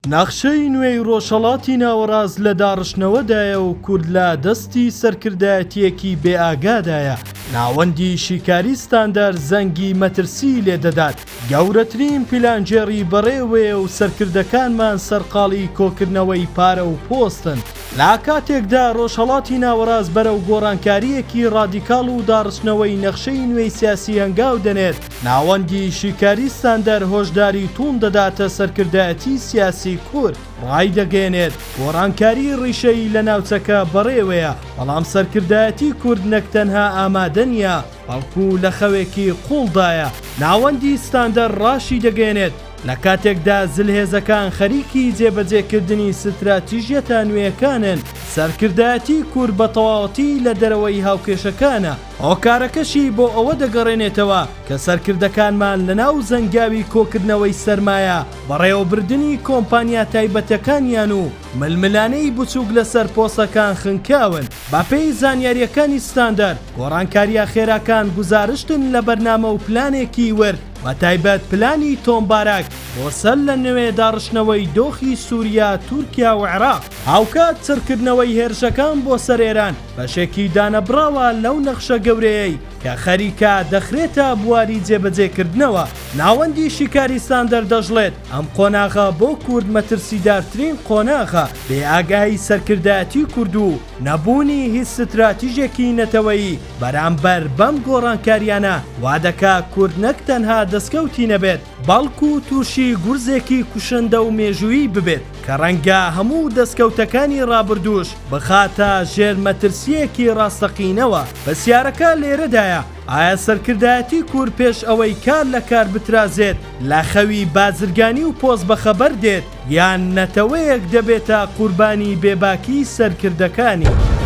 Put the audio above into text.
ناخشەی نوێی ڕۆژهەڵاتی ناوەڕاست لە داڕشتنەوەدایە و کورد لە دەستی سەرکردایەتیەکی بێئاگادایە. ناوەندی شیکاری ستاندەر زەنگی مەترسی لێدەدات. گەورەترین پیلانجێڕی بەڕێوەیە و سەرکردەکانمان سەرقاڵی کۆکردنەوەی پارە و پۆستن. لا کاتێکدا ڕۆژهەڵاتی ناوەڕاست بەرەو گۆڕانکاریەکی ڕادیکاڵ و داڕشتنەوەی نەخشەی نوێی سیاسی هەنگاو دەنێت، ناوەندی شیکاری ستاندەر هۆشداری توون دەداتە سەرکردایەتی سیاسی کورد. ڕای دەگەێنێت گۆڕانکاری ڕیشەی لە ناوچەکە بەڕێوەیە، بەڵام سەرکردایەتی کورد نەک تەنها ئامادە نییە، بەڵکو لە خەوێکی قوڵدایە. ناوەندی ستاندەر ڕاشی دەگەێنێت لە کاتێکدا زلهێزەکان خەریکی جێبەجێکردنی ستراتیژیەتە نوێیەکانن، سەرکردایەتی کورد بە تەواوەتی لە دەرەوەی هاوکێشەکانە. هۆکارەکەشی بۆ ئەوە دەگەڕێنێتەوە کە سەرکردەکانمان لەناو زەنگاوی کۆکردنەوەی سەرمایە، بەڕێوەبردننی کۆمپانیا تایبەتەکانیان و ململانەی بچووک لەسەر پۆستەکان خنکاون. بەپێی زانیاریەکانی ستاندەر، گۆڕانکاریە خێراکان گوزارشتن لە بەرنامە و پلانێکی ورد، بە تایبەت پلانی تۆمبارەک بۆ سەر لە نوێ داڕشتنەوەی دۆخی سووریا، تورکیا و عێراق. هاوکات چڕکردنەوەی هێرشەکان بۆ سەر ئێران بەشێکی دانەبراوە لەو نەخشە گەورەیەی کە خەریکە دەخرێتە بواری جێبەجێکردنەوە. ناوەندی شیکاری ستاندەر دەژڵێت ئەم قۆناغە بۆ کورد مەترسیدارترین قۆناغە. بێئاگایی سەرکردایەتی کورد و نەبوونی هیچ ستراتیژێکی نەتەوەیی بەرامبەر بەم گۆڕانکاریانە وا دەکا کورد نەک تەنها دەستکەوتی نەبێت، بەڵکو تووشی گورزێکی کوشندە و مێژویی ببێت کە ڕەنگە هەموو دەستکەوتەکانی ڕابردووش بخاتە ژێر مەترسیەکی ڕاستەقینەوە. پرسیارەکە لێرەدایە: ئایا سەرکردایەتی کورد پێش ئەوەی کار لە کار بترازێت لە خەوی بازرگانی و پۆست بەخەبەر دێت، یان نەتەوەیەک دەبێتە قوربانی بێباکی سەرکردەکانی؟